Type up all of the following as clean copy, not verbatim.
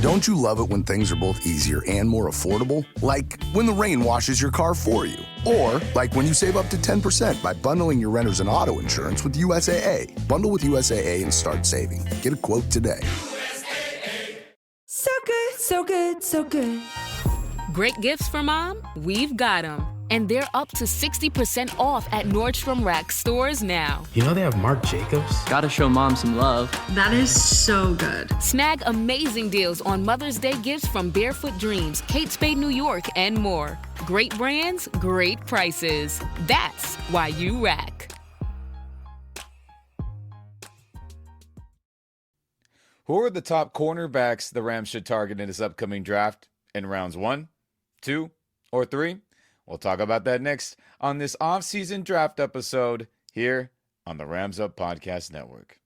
Don't you love it when things are both easier and more affordable? Like when the rain washes your car for you. Or like when you save up to 10% by bundling your renters and auto insurance with USAA. Bundle with USAA and start saving. Get a quote today. So good, so good, so good. Great gifts for mom? We've got them. And they're up to 60% off at Nordstrom Rack stores now. You know they have Marc Jacobs? Gotta show mom some love. That is so good. Snag amazing deals on Mother's Day gifts from Barefoot Dreams, Kate Spade New York, and more. Great brands, great prices. That's why you rack. Who are the top cornerbacks the Rams should target in this upcoming draft in rounds 1, 2, or 3? We'll talk about that next on this off-season draft episode here on the Rams Up Podcast Network.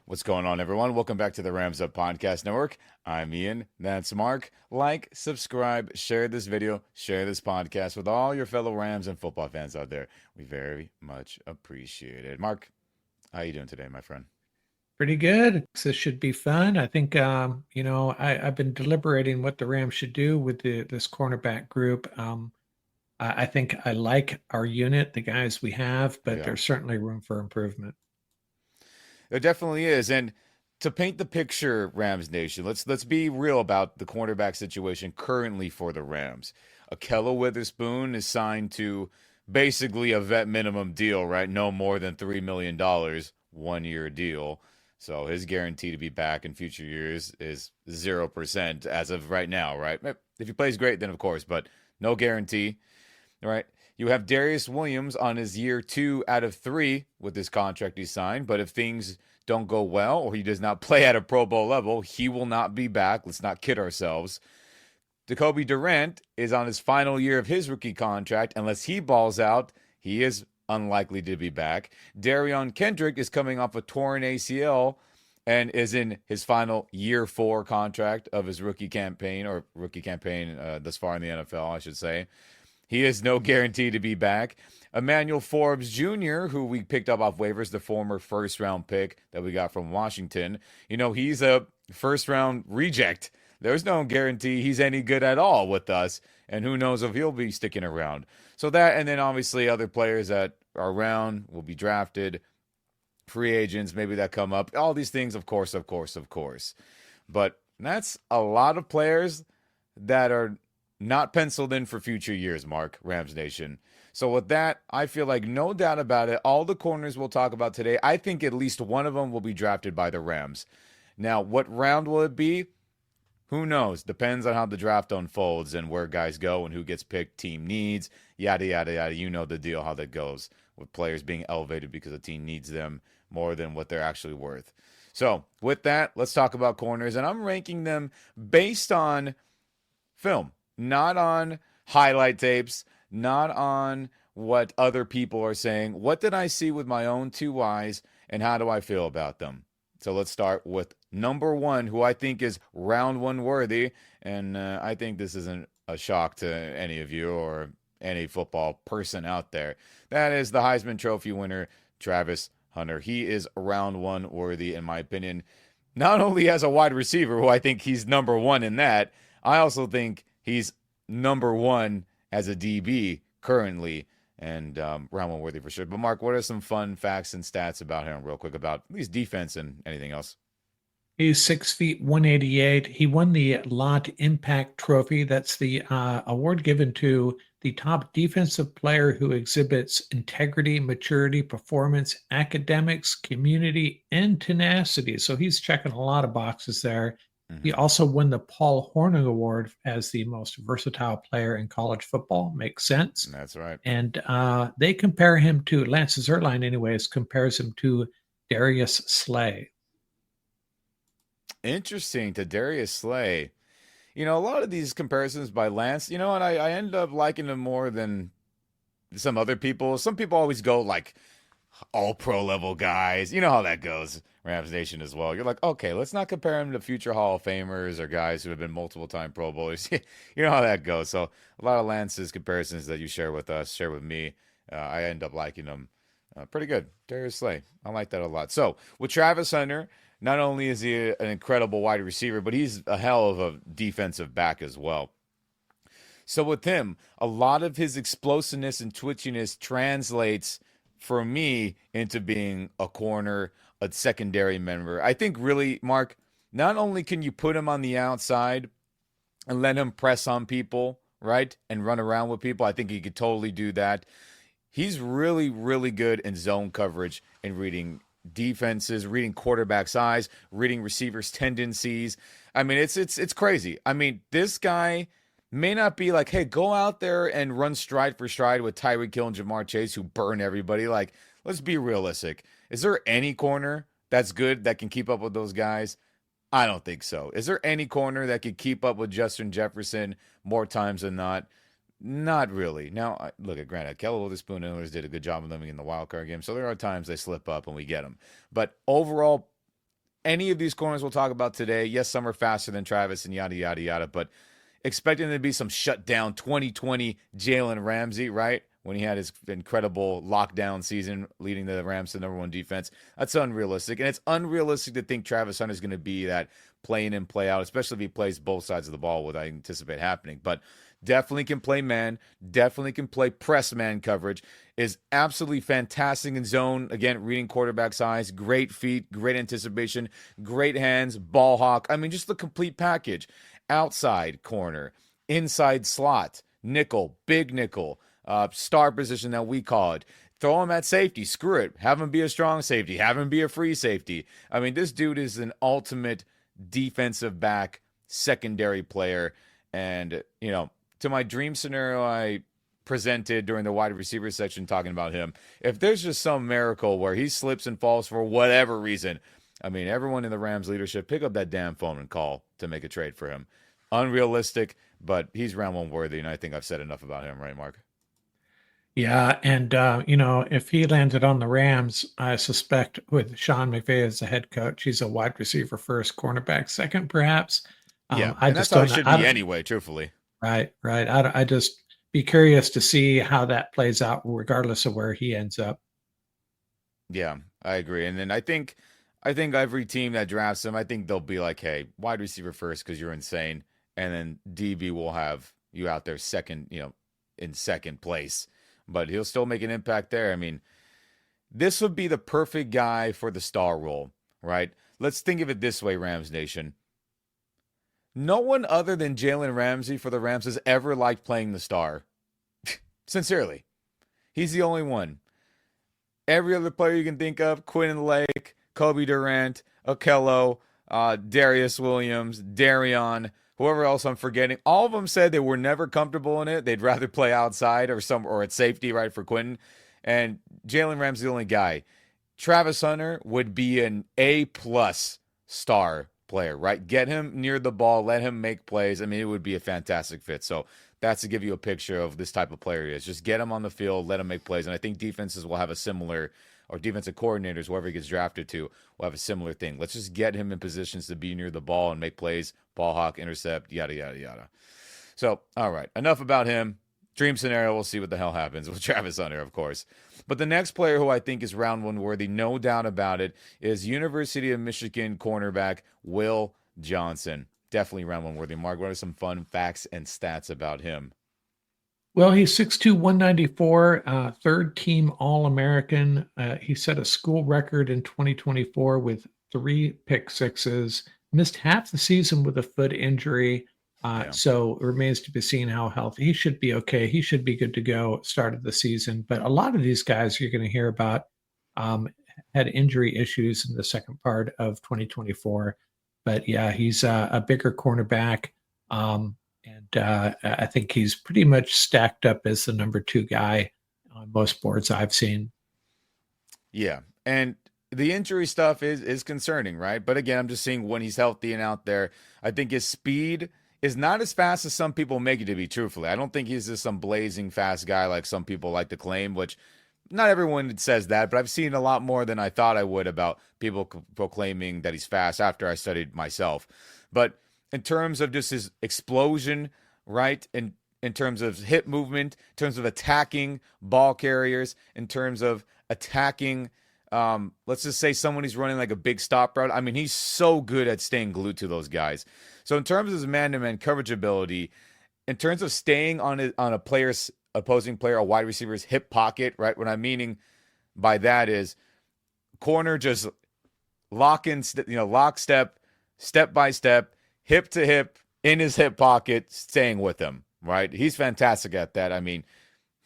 What's going on, everyone? Welcome back to the Rams Up Podcast Network. I'm Ian. That's Mark. Like, subscribe, share this video, share this podcast with all your fellow Rams and football fans out there. We very much appreciate it. Mark, how you doing today, my friend? Pretty good. This should be fun. I think, I've been deliberating what the Rams should do with this cornerback group. I think I like our unit, the guys we have, but there's certainly room for improvement. There definitely is. And to paint the picture, Rams Nation, let's be real about the cornerback situation currently for the Rams. Ahkello Witherspoon is signed to basically a vet minimum deal, right? No more than $3 million, 1-year deal. So his guarantee to be back in future years is 0% as of right now, right? If he plays great, then of course, but no guarantee, right? You have Darius Williams on his year 2 out of 3 with this contract he signed. But if things don't go well or he does not play at a Pro Bowl level, he will not be back. Let's not kid ourselves. Jacoby Durant is on his final year of his rookie contract. Unless he balls out, he is unlikely to be back. Darion Kendrick is coming off a torn ACL and is in his final year 4 contract of his rookie campaign thus far in the NFL, I should say. He has no guarantee to be back. Emmanuel Forbes Jr., who we picked up off waivers, the former first-round pick that we got from Washington. You know, he's a first-round reject. There's no guarantee he's any good at all with us, and who knows if he'll be sticking around. So that, and then obviously other players that are around will be drafted, free agents maybe that come up. All these things, of course. But that's a lot of players that are not penciled in for future years, Mark, Rams Nation. So with that, I feel like no doubt about it, all the corners we'll talk about today, I think at least one of them will be drafted by the Rams. Now, what round will it be? Who knows? Depends on how the draft unfolds and where guys go and who gets picked, team needs, yada, yada, yada. You know the deal, how that goes with players being elevated because the team needs them more than what they're actually worth. So with that, let's talk about corners. And I'm ranking them based on film. Not on highlight tapes, not on what other people are saying. What did I see with my own 2 eyes, and how do I feel about them? So let's start with number 1, who I think is round 1 worthy, and I think this isn't a shock to any of you or any football person out there. That is the Heisman Trophy winner, Travis Hunter. He is round 1 worthy, in my opinion. Not only as a wide receiver, who I think he's number 1 in that, I also think he's number 1 as a DB currently, and round 1 worthy for sure. But Mark, what are some fun facts and stats about him real quick about at least defense and anything else? He's 6 feet 188. He won the Lot Impact Trophy. That's the award given to the top defensive player who exhibits integrity, maturity, performance, academics, community, and tenacity. So he's checking a lot of boxes there. Mm-hmm. He also won the Paul Hornung Award as the most versatile player in college football. Makes sense. That's right. And they compare him to, Lance Zierlein anyways, compares him to Darius Slay. Interesting, to Darius Slay. a lot of these comparisons by Lance, and I end up liking him more than some other people. Some people always go like all pro level guys. You know how that goes, Rams Nation as well. You're like, okay, let's not compare him to future Hall of Famers or guys who have been multiple time Pro Bowlers. You know how that goes. So a lot of Lance's comparisons that you share with us, share with me, I end up liking them pretty good. Darius Slay, I like that a lot. So with Travis Hunter, not only is he an incredible wide receiver, but he's a hell of a defensive back as well. So with him, a lot of his explosiveness and twitchiness translates for me into being a corner, a secondary member. I think really, Mark, not only can you put him on the outside and let him press on people, right, and run around with people, I think he could totally do that. He's really, really good in zone coverage and reading defenses, reading quarterbacks' eyes, reading receivers' tendencies. I mean, it's crazy. I mean, this guy may not be like, hey, go out there and run stride for stride with Tyreek Hill and Jamar Chase who burn everybody. Like, let's be realistic. Is there any corner that's good that can keep up with those guys? I don't think so. Is there any corner that could keep up with Justin Jefferson more times than not? Not really. Now, look at granted, Kelly Witherspoon and others did a good job of living in the wild card game, so there are times they slip up and we get them. But overall, any of these corners we'll talk about today, yes, some are faster than Travis and yada, yada, yada, but expecting there to be some shutdown 2020 Jalen Ramsey, right? When he had his incredible lockdown season leading the Rams to number one defense. That's unrealistic. And it's unrealistic to think Travis Hunter is going to be that play in and play out, especially if he plays both sides of the ball, what I anticipate happening. But definitely can play man, definitely can play press man coverage, is absolutely fantastic in zone. Again, reading quarterback's eyes, great feet, great anticipation, great hands, ball hawk. I mean, just the complete package. Outside corner, inside slot, nickel, big nickel, star position that we call it. Throw him at safety. Screw it. Have him be a strong safety. Have him be a free safety. I mean, this dude is an ultimate defensive back, secondary player. And, to my dream scenario I presented during the wide receiver section talking about him, if there's just some miracle where he slips and falls for whatever reason, I mean, everyone in the Rams leadership, pick up that damn phone and call to make a trade for him. Unrealistic, but he's round one worthy, and I think I've said enough about him, right, Mark? Yeah, and if he landed on the Rams, I suspect with Sean McVay as the head coach, he's a wide receiver first, cornerback second, perhaps. Yeah, I and that's just how it don't. should I be don't- anyway, truthfully. Right, right. I just be curious to see how that plays out, regardless of where he ends up. Yeah, I agree. And then I think every team that drafts him, I think they'll be like, hey, wide receiver first because you're insane, and then DB will have you out there second, in second place, but he'll still make an impact there. I mean, this would be the perfect guy for the star role, right? Let's think of it this way, Rams Nation. No one other than Jalen Ramsey for the Rams has ever liked playing the star. Sincerely. He's the only one. Every other player you can think of, Quinn Lake, Kobe Durant, Okello, Darius Williams, Darion, whoever else I'm forgetting, all of them said they were never comfortable in it. They'd rather play outside or at safety, right, for Quentin. And Jalen Ramsey's the only guy. Travis Hunter would be an A-plus star player, right? Get him near the ball, let him make plays. I mean, it would be a fantastic fit. So that's to give you a picture of this type of player he is. Just get him on the field, let him make plays. And I think defenses will have a similar, or defensive coordinators, whoever he gets drafted to, will have a similar thing. Let's just get him in positions to be near the ball and make plays, ball hawk, intercept, yada, yada, yada. So, all right, enough about him. Dream scenario, we'll see what the hell happens with Travis Hunter, of course. But the next player who I think is round one worthy, no doubt about it, is University of Michigan cornerback Will Johnson. Definitely round one worthy. Mark, what are some fun facts and stats about him? Well, he's 6'2", 194, third team All-American. He set a school record in 2024 with 3 pick sixes, missed half the season with a foot injury. So it remains to be seen how healthy. He should be okay. He should be good to go at start of the season. But a lot of these guys you're going to hear about had injury issues in the second part of 2024. But yeah, he's a bigger cornerback. I think he's pretty much stacked up as the number 2 guy on most boards I've seen. Yeah. And the injury stuff is concerning, right? But again, I'm just seeing when he's healthy and out there, I think his speed is not as fast as some people make it to be, truthfully. I don't think he's just some blazing fast guy like some people like to claim, which not everyone says that, but I've seen a lot more than I thought I would about people proclaiming that he's fast after I studied myself. But in terms of just his explosion, right? In terms of hip movement, in terms of attacking ball carriers, in terms of attacking, let's just say someone who's running like a big stop route. I mean, he's so good at staying glued to those guys. So in terms of his man-to-man coverage ability, in terms of staying on a player's opposing player, a wide receiver's hip pocket, right? What I'm meaning by that is corner just lockstep, step by step, hip to hip, in his hip pocket, staying with him, right? He's fantastic at that. I mean,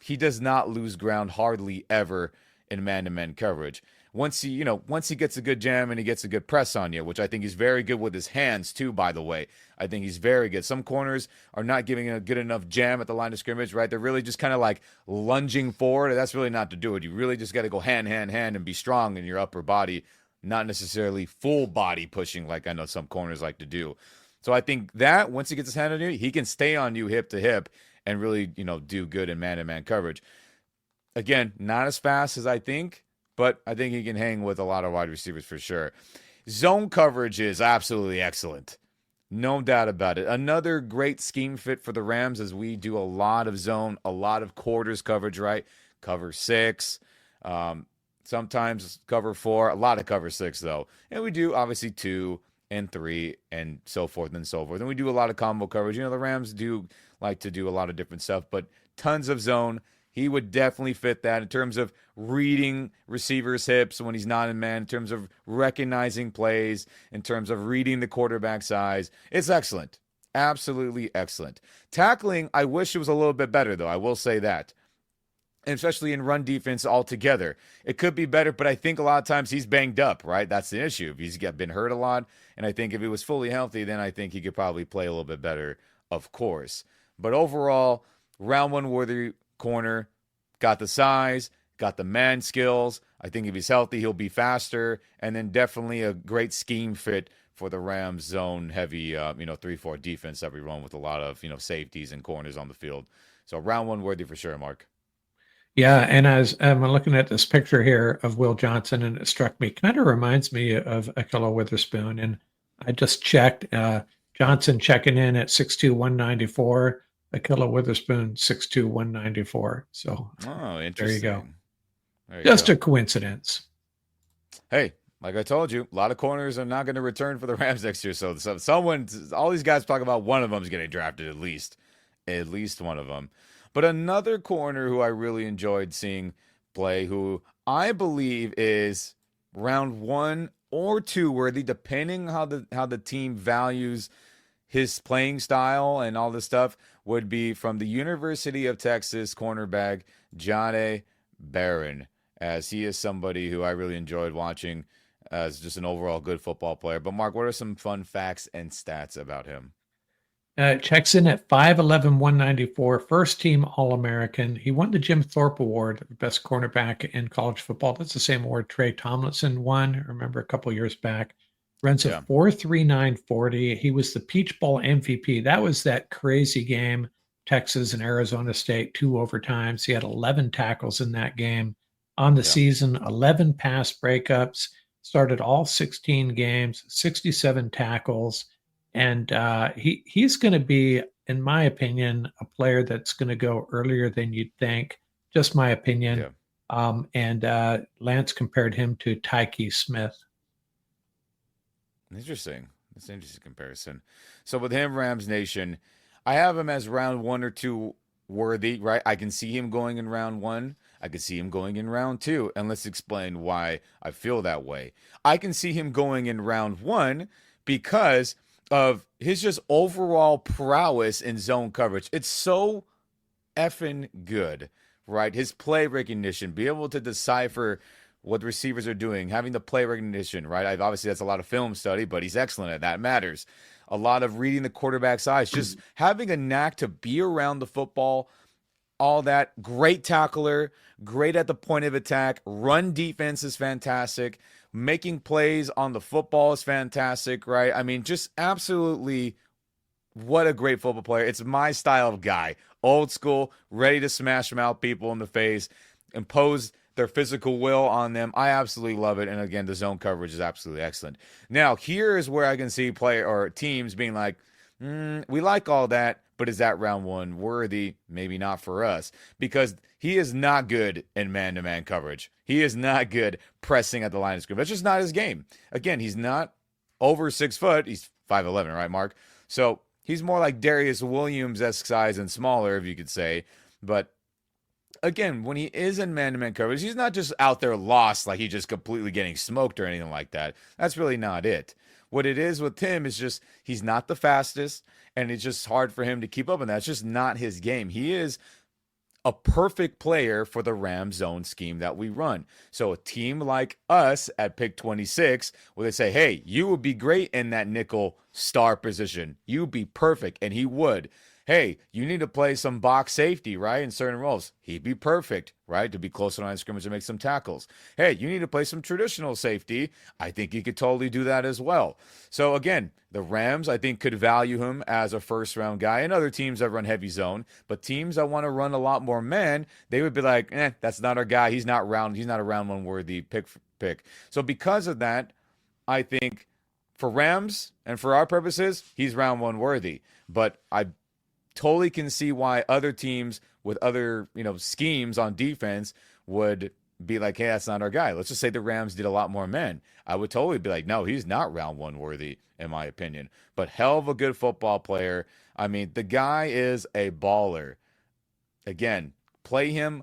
he does not lose ground hardly ever in man-to-man coverage. Once he gets a good jam and he gets a good press on you, which I think he's very good with his hands too, by the way. I think he's very good. Some corners are not giving a good enough jam at the line of scrimmage, right? They're really just kind of like lunging forward. That's really not to do it. You really just got to go hand, and be strong in your upper body, not necessarily full body pushing like I know some corners like to do. So I think that once he gets his hand on you, he can stay on you hip to hip and really, do good in man-to-man coverage. Again, not as fast as I think, but I think he can hang with a lot of wide receivers for sure. Zone coverage is absolutely excellent. No doubt about it. Another great scheme fit for the Rams as we do a lot of zone, a lot of quarters coverage, right? Cover 6, sometimes cover 4, a lot of cover 6 though. And we do obviously 2 and 3 and so forth and so forth. And we do a lot of combo coverage. The Rams do like to do a lot of different stuff, but tons of zone. He would definitely fit that in terms of reading receivers' hips when he's not in man, in terms of recognizing plays, in terms of reading the quarterback's eyes. It's excellent. Absolutely excellent. Tackling, I wish it was a little bit better, though. I will say that. And especially in run defense altogether. It could be better, but I think a lot of times he's banged up, right? That's the issue. He's been hurt a lot, and I think if he was fully healthy, then I think he could probably play a little bit better, of course. But overall, round one worthy corner, got the size, got the man skills. I think if he's healthy, he'll be faster, and then definitely a great scheme fit for the Rams zone heavy, 3-4 defense that we run with a lot of, safeties and corners on the field. So round one worthy for sure, Mark. Yeah, and as I'm looking at this picture here of Will Johnson, and it struck me, kind of reminds me of Ahkello Witherspoon. And I just checked, Johnson checking in at 6'2", 194. Ahkello Witherspoon, 6'2", 194. So interesting. There you go. Just a coincidence. Hey, like I told you, a lot of corners are not going to return for the Rams next year. So all these guys talk about one of them is getting drafted at least one of them. But another corner who I really enjoyed seeing play, who I believe is round 1 or 2 worthy, depending how the team values his playing style and all this stuff, would be from the University of Texas cornerback Jahdae Barron, as he is somebody who I really enjoyed watching as just an overall good football player. But Mark, what are some fun facts and stats about him? Checks in at 5'11", 194, first team All-American. He won the Jim Thorpe Award, best cornerback in college football. That's the same award Trey Tomlinson won, I remember a couple years back. Runs a 4.39 40. He was the Peach Bowl MVP. That was that crazy game, Texas and Arizona State, 2 overtimes. He had 11 tackles in that game. On the season, 11 pass breakups, started all 16 games, 67 tackles. And he's going to be, in my opinion, a player that's going to go earlier than you'd think. Just my opinion. Yeah. And Lance compared him to Tyke Smith. Interesting. That's an interesting comparison. So with him, Rams Nation, I have him as round 1 or 2 worthy, right? I can see him going in round 1. I can see him going in round 2. And let's explain why I feel that way. I can see him going in round 1 because of his just overall prowess in zone coverage. It's so effing good, right? His play recognition, be able to decipher what the receivers are doing, having the play recognition, right? Obviously, that's a lot of film study, but he's excellent at that. Matters. A lot of reading the quarterback's eyes, just having a knack to be around the football, all that. Great tackler, great at the point of attack. Run defense is fantastic. Making plays on the football is fantastic, right? I mean, just absolutely what a great football player. It's my style of guy. Old school, ready to smash mouth people in the face, impose their physical will on them. I absolutely love it. And again, the zone coverage is absolutely excellent. Now, here is where I can see player or teams being like, we like all that, but is that round one worthy? Maybe not for us, because he is not good in man-to-man coverage. He is not good pressing at the line of scrimmage. That's just not his game. Again, he's not over 6 foot. He's 5'11", right, Mark? So he's more like Darius Williams-esque size and smaller, if you could say. But again, when he is in man-to-man coverage, he's not just out there lost, like he's just completely getting smoked or anything like that. That's really not it. What it is with him is just he's not the fastest, and it's just hard for him to keep up in that. It's just not his game. He is a perfect player for the Rams zone scheme that we run. So a team like us at pick 26, where they say, hey, you would be great in that nickel star position. You'd be perfect, and he would. Hey, you need to play some box safety, right, in certain roles. He'd be perfect, right, to be close to the line of scrimmage and make some tackles. Hey, you need to play some traditional safety. I think he could totally do that as well. So, again, the Rams, I think, could value him as a first-round guy, and other teams that run heavy zone. But teams that want to run a lot more men, they would be like, that's not our guy. He's not a round one worthy pick. So because of that, I think for Rams and for our purposes, he's round one worthy. But I totally can see why other teams with other, schemes on defense would be like, hey, that's not our guy. Let's just say the Rams did a lot more men. I would totally be like, no, he's not round one worthy, in my opinion. But hell of a good football player. I mean, the guy is a baller. Again, play him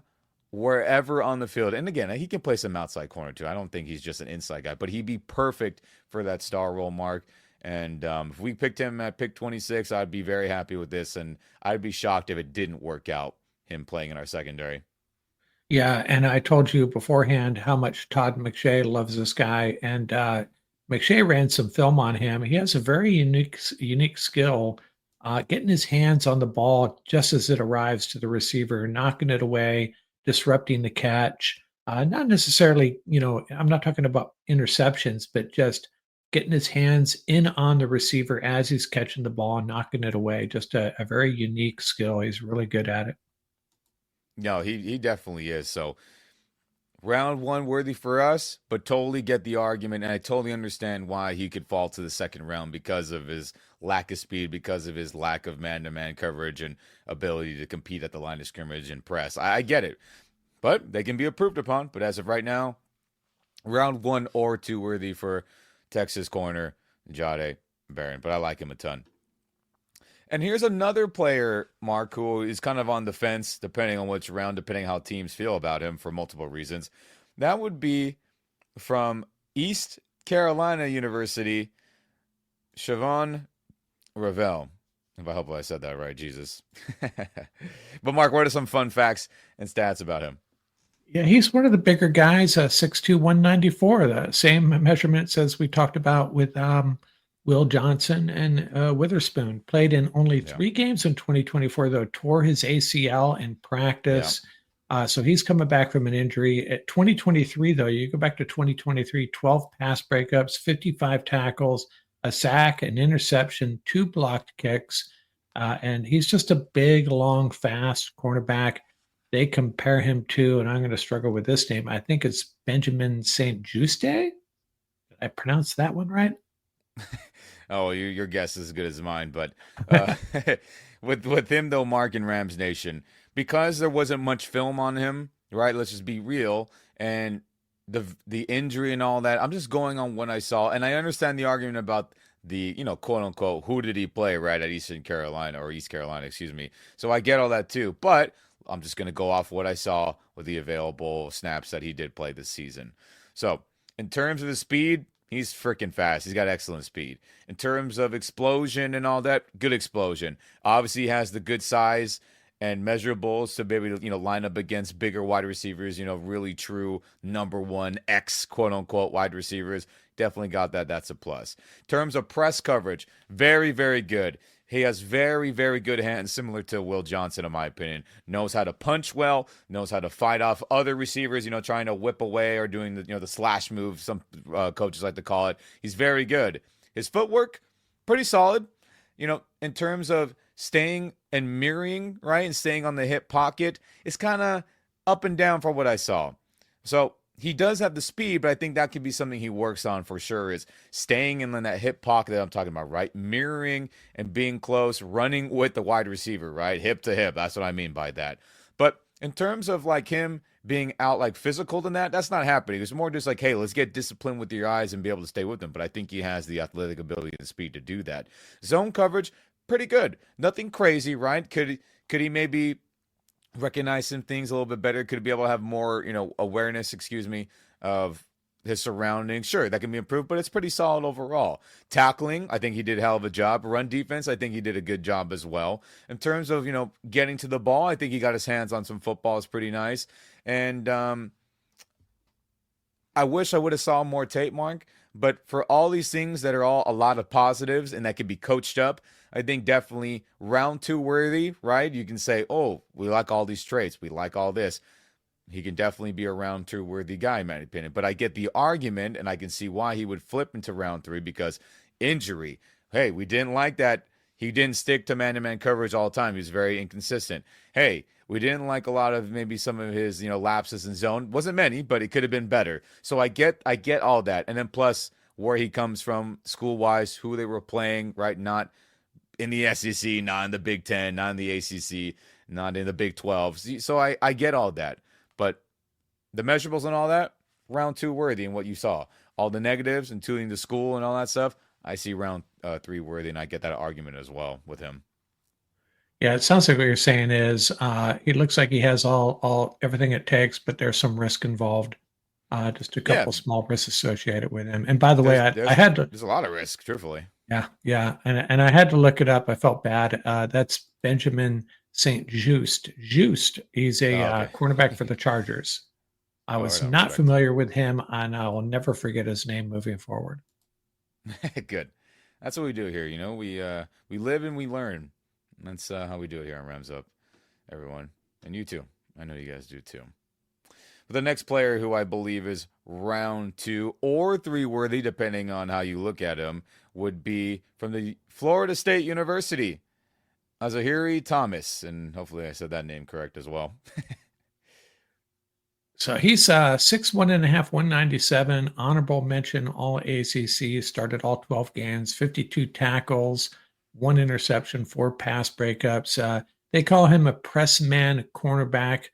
wherever on the field. And again, he can play some outside corner too. I don't think he's just an inside guy, but he'd be perfect for that star role, Mark. And if we picked him at pick 26, I'd be very happy with this. And I'd be shocked if it didn't work out, him playing in our secondary. Yeah, and I told you beforehand how much Todd McShay loves this guy, and McShay ran some film on him. He has a very unique skill, getting his hands on the ball just as it arrives to the receiver, knocking it away, disrupting the catch. Not necessarily, I'm not talking about interceptions, but just getting his hands in on the receiver as he's catching the ball and knocking it away. Just a very unique skill. He's really good at it. No, he definitely is. So round one worthy for us, but totally get the argument. And I totally understand why he could fall to the second round because of his lack of speed, because of his lack of man-to-man coverage and ability to compete at the line of scrimmage and press. I get it, but they can be improved upon. But as of right now, round 1 or 2 worthy for Texas corner Jahdae Barron. But I like him a ton. And here's another player, Mark, who is kind of on the fence, depending on which round, depending how teams feel about him for multiple reasons. That would be from East Carolina University, Siobhan Ravel. If I hope I said that right, Jesus. But Mark, what are some fun facts and stats about him? Yeah, he's one of the bigger guys, 6'2", 194, the same measurements as we talked about with Will Johnson and Witherspoon. Played in only 3 games in 2024, though, tore his ACL in practice. Yeah. So he's coming back from an injury. At 2023, though, you go back to 2023, 12 pass breakups, 55 tackles, a sack, an interception, 2 blocked kicks. And he's just a big, long, fast cornerback. They compare him to, and I'm going to struggle with this name, I think it's Benjamin St. Juste. Did I pronounce that one right? Oh, your guess is as good as mine. But with him, though, Mark, in Rams Nation, because there wasn't much film on him, right? Let's just be real. And the injury and all that, I'm just going on what I saw. And I understand the argument about the, quote unquote, who did he play, right, at East Carolina, excuse me. So I get all that too. But I'm just going to go off what I saw with the available snaps that he did play this season. So in terms of the speed, he's freaking fast. He's got excellent speed. In terms of explosion and all that, good explosion. Obviously, he has the good size and measurables to be able to, line up against bigger wide receivers, really true number 1 X, quote unquote, wide receivers. Definitely got that. That's a plus. In terms of press coverage, very, very good. He has very, very good hands, similar to Will Johnson, in my opinion. Knows how to punch well, knows how to fight off other receivers, trying to whip away or doing the slash move, some coaches like to call it. He's very good. His footwork, pretty solid. in terms of staying and mirroring, right, and staying on the hip pocket, it's kind of up and down for what I saw. So he does have the speed, but I think that could be something he works on for sure, is staying in that hip pocket that I'm talking about, right? Mirroring and being close, running with the wide receiver, right? Hip to hip. That's what I mean by that. But in terms of like him being out like physical than that, that's not happening. It's more just like, hey, let's get disciplined with your eyes and be able to stay with them. But I think he has the athletic ability and speed to do that. Zone coverage, pretty good. Nothing crazy, right? Could he maybe recognize some things a little bit better? Could he be able to have more, awareness, of his surroundings? Sure, that can be improved, but it's pretty solid overall. Tackling, I think he did a hell of a job. Run defense, I think he did a good job as well. In terms of, getting to the ball, I think he got his hands on some football. It's pretty nice. And I wish I would have saw more tape, Mark. But for all these things that are all a lot of positives and that can be coached up, I think definitely round 2 worthy, right? You can say, oh, we like all these traits. We like all this. He can definitely be a round 2 worthy guy, in my opinion. But I get the argument, and I can see why he would flip into round 3, because injury. Hey, we didn't like that. He didn't stick to man-to-man coverage all the time. He was very inconsistent. Hey, we didn't like a lot of maybe some of his, lapses in zone. Wasn't many, but it could have been better. So I get all that. And then plus where he comes from school-wise, who they were playing, right? Not in the SEC, not in the Big Ten, not in the ACC, not in the Big 12. So I get all that. But the measurables and all that, round 2 worthy in what you saw. All the negatives, including the school and all that stuff, I see round 3 worthy, and I get that argument as well with him. Yeah, it sounds like what you're saying is he looks like he has all everything it takes, but there's some risk involved. Just a couple small risks associated with him. And by the way, I had to. There's a lot of risk, truthfully. Yeah, and I had to look it up. I felt bad. That's Benjamin St. Just. He's a cornerback for the Chargers. I was not familiar with him, and I will never forget his name moving forward. Good. That's what we do here. We live and we learn. That's how we do it here on Rams Up, everyone. And you too. I know you guys do too. But the next player who I believe is round 2 or 3 worthy, depending on how you look at him, would be from the Florida State University, Azahiri Thomas. And hopefully I said that name correct as well. So he's 6'1.5", 197, honorable mention All ACC, started all 12 games, 52 tackles, 1 interception, 4 pass breakups. They call him a press man cornerback.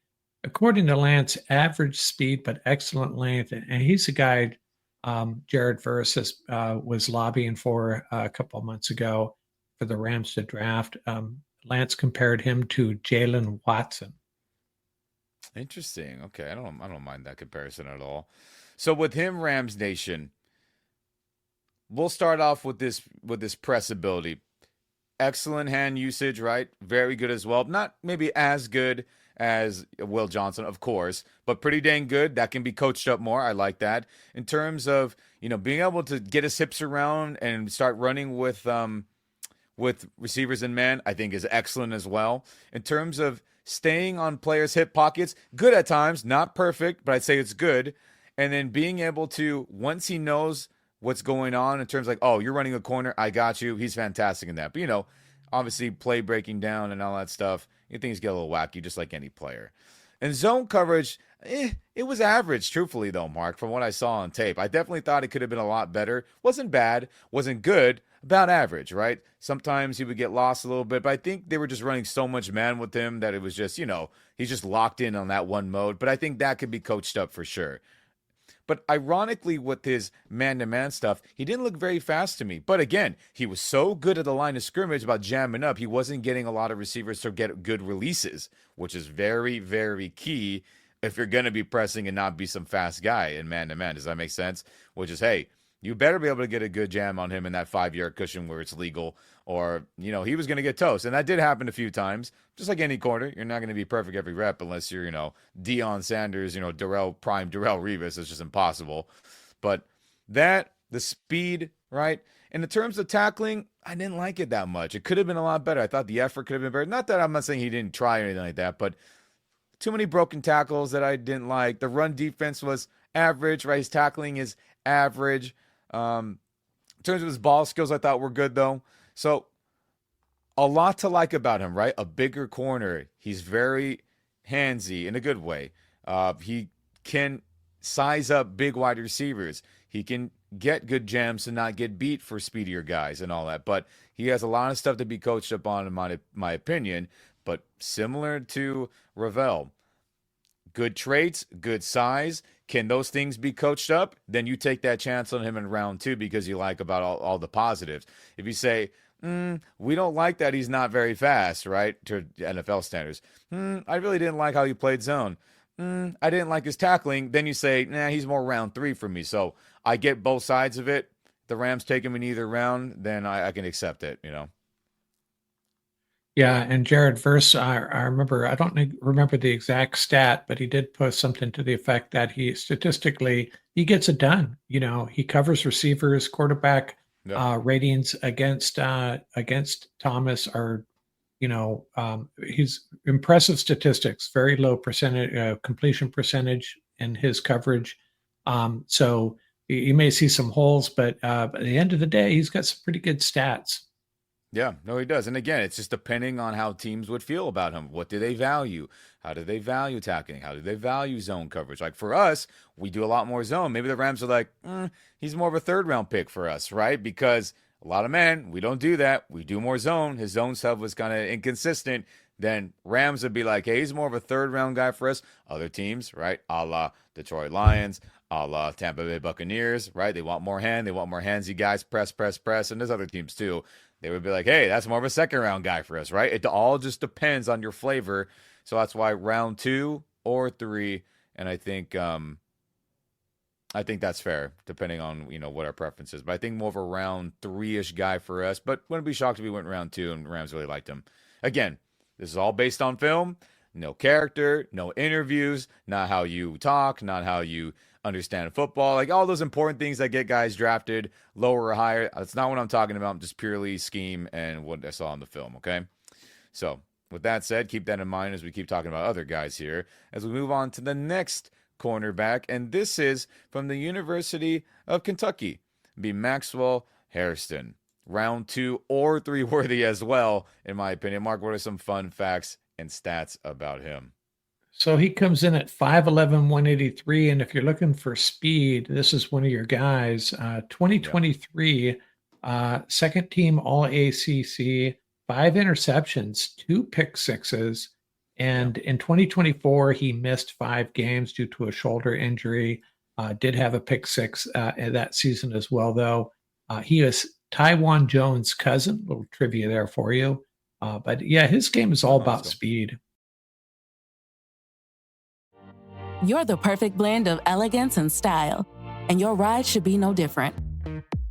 According to Lance, average speed but excellent length, and he's a guy Jared Verse was lobbying for a couple of months ago for the Rams to draft. Lance compared him to Jalen Watson. Interesting. Okay, I don't mind that comparison at all. So with him, Rams Nation, we'll start off with this press ability. Excellent hand usage, right? Very good as well. Not maybe as good as Will Johnson, of course, but pretty dang good. That can be coached up more. I like that. In terms of, being able to get his hips around and start running with receivers and man, I think is excellent as well. In terms of staying on players' hip pockets, good at times, not perfect, but I'd say it's good. And then being able to, once he knows what's going on in terms of like, oh, you're running a corner, I got you. He's fantastic in that. But, obviously play breaking down and all that stuff, things get a little wacky, just like any player. And zone coverage, it was average, truthfully, though, Mark, from what I saw on tape. I definitely thought it could have been a lot better. Wasn't bad, wasn't good, about average, right? Sometimes he would get lost a little bit, but I think they were just running so much man with him that it was just, he's just locked in on that one mode. But I think that could be coached up for sure. But ironically, with his man-to-man stuff, he didn't look very fast to me. But again, he was so good at the line of scrimmage about jamming up, he wasn't getting a lot of receivers to get good releases, which is very, very key if you're going to be pressing and not be some fast guy in man-to-man. Does that make sense? Which is, hey, you better be able to get a good jam on him in that 5-yard cushion where it's legal, or, he was going to get toast. And that did happen a few times. Just like any corner, you're not going to be perfect every rep unless you're, Deion Sanders, Darrell Revis. It's just impossible. But the speed, right? And in terms of tackling, I didn't like it that much. It could have been a lot better. I thought the effort could have been better. Not that I'm not saying he didn't try or anything like that, but too many broken tackles that I didn't like. The run defense was average, right? His tackling is average. In terms of his ball skills, I thought were good, though. So a lot to like about him, right? A bigger corner. He's very handsy in a good way. He can size up big wide receivers. He can get good jams and not get beat for speedier guys and all that. But he has a lot of stuff to be coached up on, in my opinion. But similar to Ravel, good traits, good size. Can those things be coached up? Then you take that chance on him in round 2 because you like about all the positives. If you say, we don't like that he's not very fast, right, to NFL standards. I really didn't like how he played zone. I didn't like his tackling. Then you say, nah, he's more round 3 for me. So I get both sides of it. The Rams take him in either round, then I can accept it, Yeah, and Jared Verse, I remember, I don't remember the exact stat, but he did post something to the effect that he statistically, he gets it done. He covers receivers, quarterback ratings against Thomas are, he's impressive statistics, very low percentage completion percentage in his coverage. So you may see some holes, but at the end of the day, he's got some pretty good stats. Yeah, no, he does. And again, it's just depending on how teams would feel about him. What do they value? How do they value tackling? How do they value zone coverage? Like for us, we do a lot more zone. Maybe the Rams are like, he's more of a 3rd-round pick for us, right? Because a lot of men, we don't do that. We do more zone. His zone stuff was kind of inconsistent. Then Rams would be like, hey, he's more of a 3rd-round guy for us. Other teams, right? A la Detroit Lions, a la Tampa Bay Buccaneers, right? They want more hand. They want more handsy guys, press. And there's other teams too. They would be like, hey, that's more of a 2nd-round guy for us, right? It all just depends on your flavor. So that's why round 2 or 3, and I think that's fair, depending on what our preference is. But I think more of a round 3-ish guy for us. But wouldn't be shocked if we went round 2 and Rams really liked him. Again, this is all based on film, no character, no interviews, not how you talk, not how you understand football, like all those important things that get guys drafted lower or higher. That's not what I'm talking about. I'm just purely scheme and what I saw in the film, okay? So with that said, keep that in mind as we keep talking about other guys here, as we move on to the next cornerback, and this is from the University of Kentucky. It'd be Maxwell Hairston. Round 2 or 3 worthy as well, in my opinion. Mark, what are some fun facts and stats about him? So he comes in at 5'11", 183. And if you're looking for speed, this is one of your guys. 2023, second team All ACC, 5 interceptions, 2 pick sixes. And in 2024, he missed 5 games due to a shoulder injury. Did have a pick 6 that season as well, though. He is Taiwan Jones' cousin. Little trivia there for you. But yeah, his game is all about speed. You're the perfect blend of elegance and style, and your ride should be no different.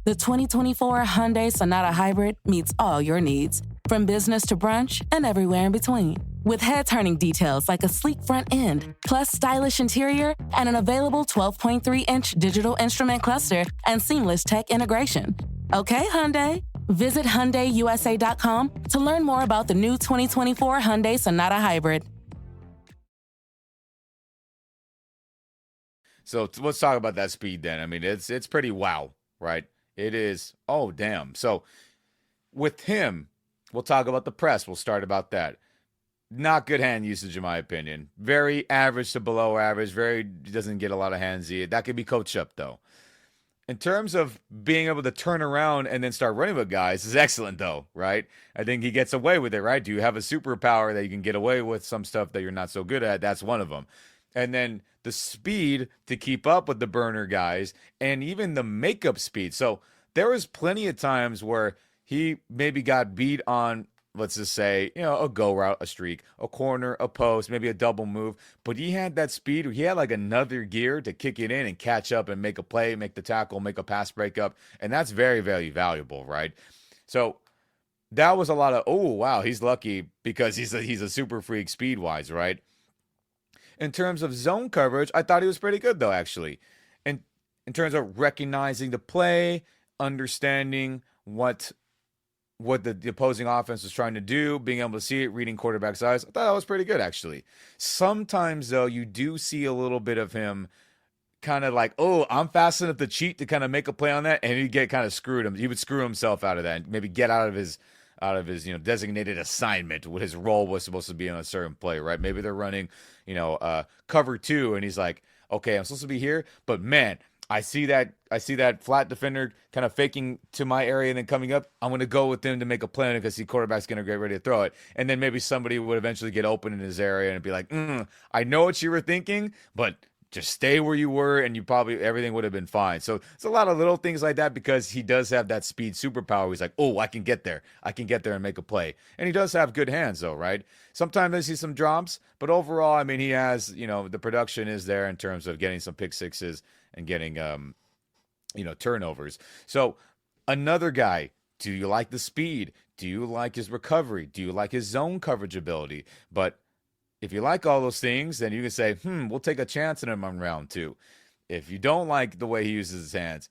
The 2024 Hyundai Sonata Hybrid meets all your needs, from business to brunch and everywhere in between. With head-turning details like a sleek front end, plus stylish interior, and an available 12.3-inch digital instrument cluster and seamless tech integration. Okay, Hyundai. Visit HyundaiUSA.com to learn more about the new 2024 Hyundai Sonata Hybrid. So let's talk about that speed then. I mean, it's pretty wow, right? It is, oh, damn. So with him, we'll talk about the press. We'll start about that. Not good hand usage, in my opinion. Very average to below average. Doesn't get a lot of handsy. That could be coached up, though. In terms of being able to turn around and then start running with guys is excellent, though, right? I think he gets away with it, right? Do you have a superpower that you can get away with some stuff that you're not so good at? That's one of them. And then the speed to keep up with the burner guys and even the makeup speed. So there was plenty of times where he maybe got beat on, let's just say, a go route, a streak, a corner, a post, maybe a double move. But he had that speed. He had like another gear to kick it in and catch up and make a play, make the tackle, make a pass breakup. And that's very, very valuable, right? So that was a lot of, oh, wow, he's lucky because he's a super freak speed-wise, right? In terms of zone coverage, I thought he was pretty good, though, actually. And in terms of recognizing the play, understanding what the opposing offense was trying to do, being able to see it, reading quarterback's eyes, I thought that was pretty good, actually. Sometimes, though, you do see a little bit of him kind of like, oh, I'm fast enough to cheat to kind of make a play on that, and he'd get kind of screwed. He would screw himself out of that and maybe get out of his out of his, designated assignment, what his role was supposed to be on a certain play, right? Maybe they're running, cover 2, and he's like, okay, I'm supposed to be here, but man, I see that flat defender kind of faking to my area and then coming up. I'm going to go with them to make a play because the quarterback's going to get ready to throw it. And then maybe somebody would eventually get open in his area and be like, I know what you were thinking, but just stay where you were and everything would have been fine. So it's a lot of little things like that because he does have that speed superpower. He's like, oh, I can get there. I can get there and make a play. And he does have good hands though, right? Sometimes I see some drops, but overall, I mean, he has, the production is there in terms of getting some pick sixes and getting, turnovers. So another guy, do you like the speed? Do you like his recovery? Do you like his zone coverage ability? But if you like all those things, then you can say, we'll take a chance on him on round 2. If you don't like the way he uses his hands,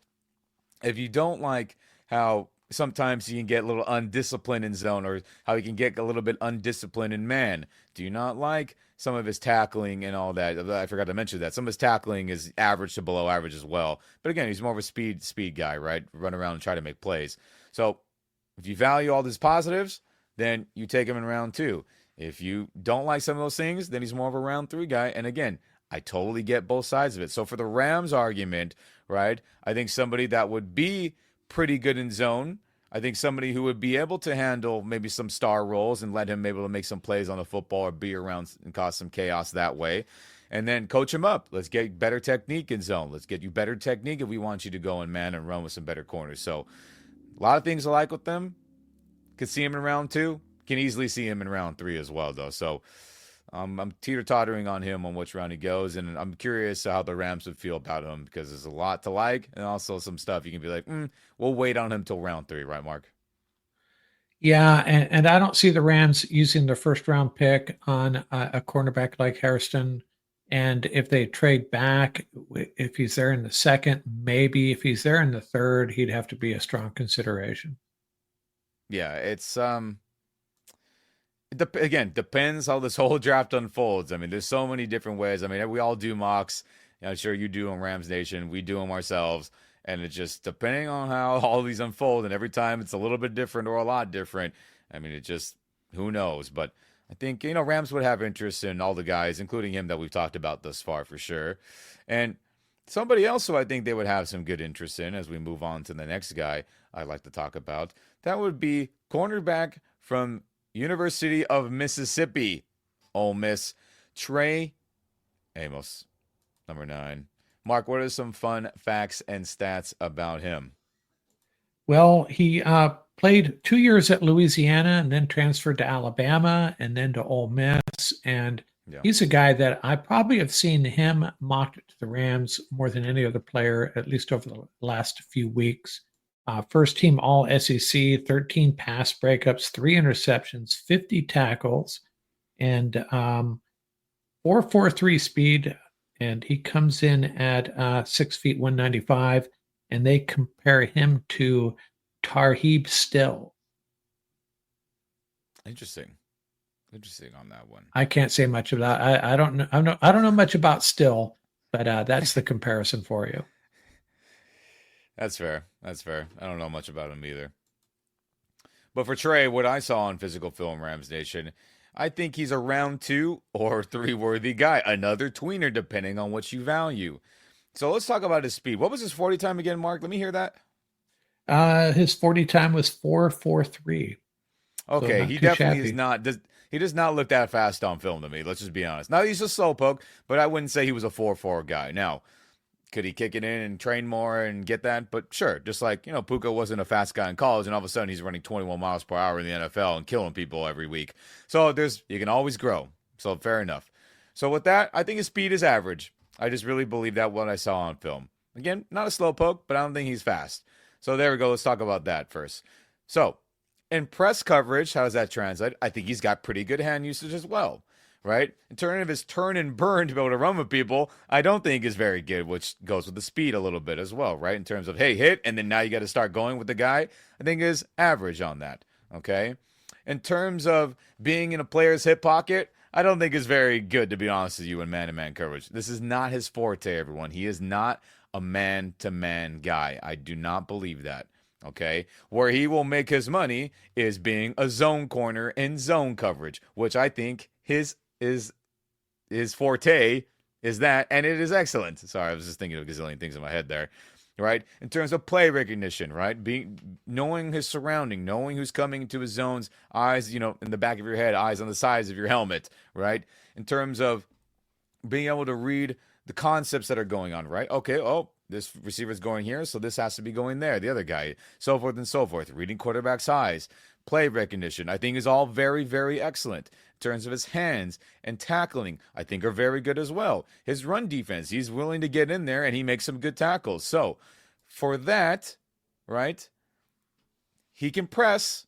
if you don't like how sometimes he can get a little undisciplined in zone or how he can get a little bit undisciplined in man, do you not like some of his tackling and all that? I forgot to mention that. Some of his tackling is average to below average as well. But again, he's more of a speed guy, right? Run around and try to make plays. So if you value all these positives, then you take him in round 2. If you don't like some of those things, then he's more of a round 3 guy. And again, I totally get both sides of it. So for the Rams argument, right, I think somebody that would be pretty good in zone, I think somebody who would be able to handle maybe some star roles and let him able to make some plays on the football or be around and cause some chaos that way. And then coach him up. Let's get better technique in zone. Let's get you better technique if we want you to go in man and run with some better corners. So a lot of things I like with them. Could see him in round 2. Can easily see him in round 3 as well, though. So I'm teeter-tottering on him on which round he goes, and I'm curious how the Rams would feel about him because there's a lot to like and also some stuff you can be like, we'll wait on him till round 3, right, Mark? Yeah, and I don't see the Rams using their first-round pick on a cornerback like Hairston. And if they trade back, if he's there in the second, maybe. If he's there in the third, he'd have to be a strong consideration. Yeah, it's again, depends how this whole draft unfolds. I mean, there's so many different ways. I mean, we all do mocks. I'm sure you do on Rams Nation. We do them ourselves. And it's just depending on how all these unfold. And every time it's a little bit different or a lot different. I mean, it just, who knows? But I think, Rams would have interest in all the guys, including him that we've talked about thus far for sure. And somebody else who I think they would have some good interest in as we move on to the next guy I'd like to talk about, that would be cornerback from University of Mississippi, Ole Miss, Trey Amos, number 9. Mark, what are some fun facts and stats about him? Well, he played 2 years at Louisiana and then transferred to Alabama and then to Ole Miss. And he's a guy that I probably have seen him mocked to the Rams more than any other player, at least over the last few weeks. First team All SEC, 13 pass breakups, 3 interceptions, 50 tackles, and 4.43 speed. And he comes in at 6 feet 195, and they compare him to Tarheeb Still. Interesting on that one. I can't say much about. I don't know. I don't know much about Still, but that's the comparison for you. That's fair. I don't know much about him either. But for Trey, what I saw on Physical Film Rams Nation, I think he's a round 2 or 3 worthy guy. Another tweener, depending on what you value. So let's talk about his speed. What was his 40 time again, Mark? Let me hear that. His 40 time was 4.43. Okay, so he definitely is not. He does not look that fast on film to me. Let's just be honest. Now, he's a slowpoke, but I wouldn't say he was a 4.4 guy. Now, could he kick it in and train more and get that? But sure, just like, Puka wasn't a fast guy in college, and all of a sudden he's running 21 miles per hour in the NFL and killing people every week. So you can always grow. So fair enough. So with that, I think his speed is average. I just really believe that what I saw on film. Again, not a slowpoke, but I don't think he's fast. So there we go. Let's talk about that first. So in press coverage, how does that translate? I think he's got pretty good hand usage as well. Right? In terms of his turn and burn to be able to run with people, I don't think is very good, which goes with the speed a little bit as well, right? In terms of, hey, hit, and then now you got to start going with the guy, I think is average on that, okay? In terms of being in a player's hip pocket, I don't think is very good, to be honest with you, in man-to-man coverage. This is not his forte, everyone. He is not a man-to-man guy. I do not believe that, Okay. Where he will make his money is being a zone corner in zone coverage, which I think his forte is that, and it is excellent. Sorry, I was just thinking of a gazillion things in my head there. Right? In terms of play recognition, right? Knowing his surrounding, knowing who's coming into his zones, eyes, in the back of your head, eyes on the sides of your helmet, right? In terms of being able to read the concepts that are going on, right? Okay, this receiver's going here, so this has to be going there. The other guy, so forth and so forth. Reading quarterbacks' eyes, play recognition, I think is all very, very excellent. In terms of his hands and tackling, I think are very good as well. His run defense, he's willing to get in there and he makes some good tackles. So for that, right, he can press,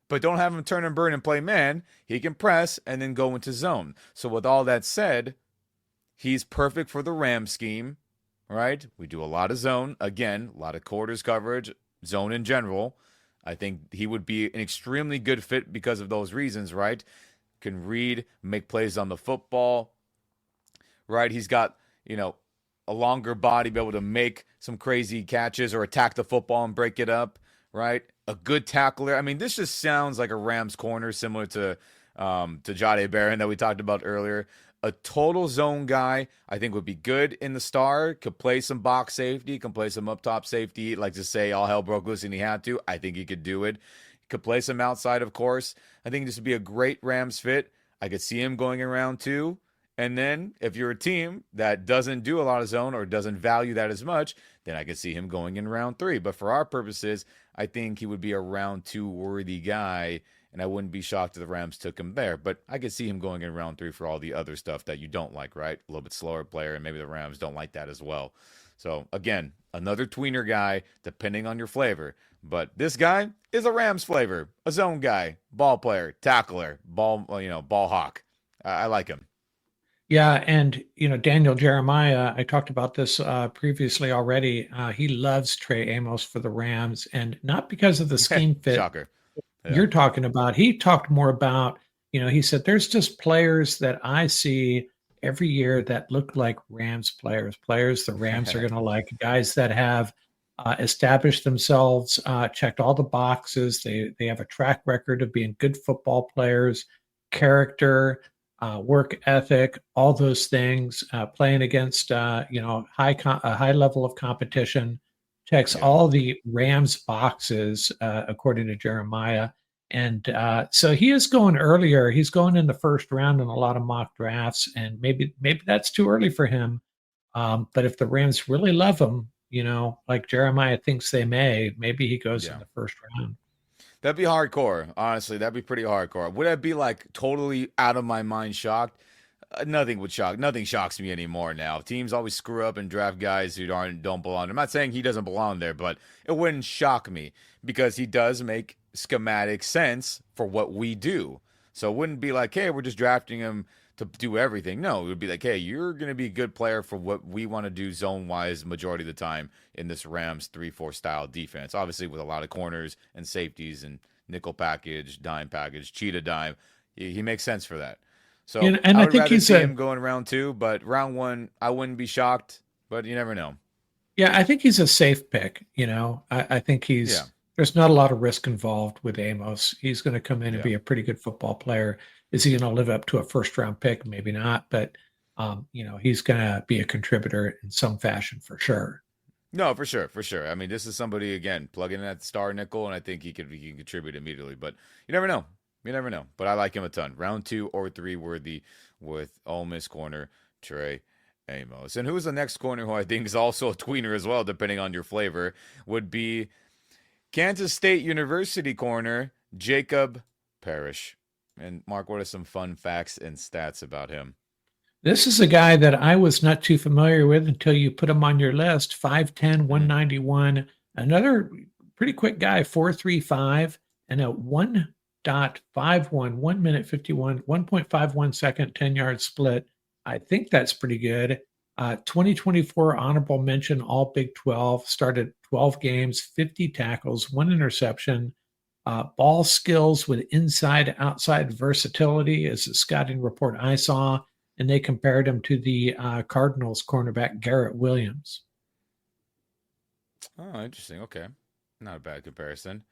but don't have him turn and burn and play man. He can press and then go into zone. So with all that said, he's perfect for the Ram scheme, right? We do a lot of zone. Again, a lot of quarters coverage, zone in general. I think he would be an extremely good fit because of those reasons, right? Can read, make plays on the football, right? He's got, a longer body, be able to make some crazy catches or attack the football and break it up, right? A good tackler. I mean, this just sounds like a Rams corner similar to Jahdae Barron that we talked about earlier. A total zone guy, I think, would be good in the star. Could play some box safety, can play some up top safety. Like to say all hell broke loose and he had to. I think he could do it. Could play some outside, of course. I think this would be a great Rams fit. I could see him going in round 2. And then if you're a team that doesn't do a lot of zone or doesn't value that as much, then I could see him going in round 3. But for our purposes, I think he would be a round 2 worthy guy. And I wouldn't be shocked if the Rams took him there. But I could see him going in round 3 for all the other stuff that you don't like, right? A little bit slower player, and maybe the Rams don't like that as well. So, again, another tweener guy, depending on your flavor. But this guy is a Rams flavor, a zone guy, ball player, tackler, ball hawk. I like him. Yeah, and Daniel Jeremiah, I talked about this previously already. He loves Trey Amos for the Rams, and not because of the scheme fit. Shocker. Yeah. You're talking about. He talked more about, he said, there's just players that I see every year that look like Rams players the Rams are going to like, guys that have established themselves, checked all the boxes. They have a track record of being good football players, character, work ethic, all those things, playing against, a high level of competition. Checks all the Rams boxes, according to Jeremiah. And so he is going earlier. He's going in the first round in a lot of mock drafts, and maybe that's too early for him. But if the Rams really love him, like Jeremiah thinks they may, maybe he goes in the first round. That'd be hardcore. Honestly, that'd be pretty hardcore. Would I be like totally out of my mind shocked? Nothing shocks me anymore now. Teams always screw up and draft guys who don't belong. I'm not saying he doesn't belong there, but it wouldn't shock me because he does make schematic sense for what we do. So it wouldn't be like, hey, we're just drafting him to do everything. No, it would be like, hey, you're going to be a good player for what we want to do zone-wise majority of the time in this Rams 3-4 style defense. Obviously with a lot of corners and safeties and nickel package, dime package, cheetah dime. He makes sense for that. So and I I would think rather he's see him going round 2, but round 1, I wouldn't be shocked, but you never know. Yeah, I think he's a safe pick. I think there's not a lot of risk involved with Amos. He's going to come in and be a pretty good football player. Is he going to live up to a first round pick? Maybe not, but he's going to be a contributor in some fashion for sure. No, for sure. I mean, this is somebody, again, plug in that star nickel, and I think he can contribute immediately, but you never know. But I like him a ton. Round 2 or 3 worthy with Ole Miss corner Trey Amos. And who's the next corner who I think is also a tweener as well, depending on your flavor, would be Kansas State University corner Jacob Parrish. And Mark, what are some fun facts and stats about him? This is a guy that I was not too familiar with until you put him on your list. 5'10", 191. Another pretty quick guy, 4.35, and a 1.51, 1 minute 51, 1.51 second, 10-yard split. I think that's pretty good. 2024 honorable mention, all Big 12, started 12 games, 50 tackles, 1 interception. Ball skills with inside-outside versatility is a scouting report I saw, and they compared him to the Cardinals cornerback Garrett Williams. Oh, interesting. Okay. Not a bad comparison.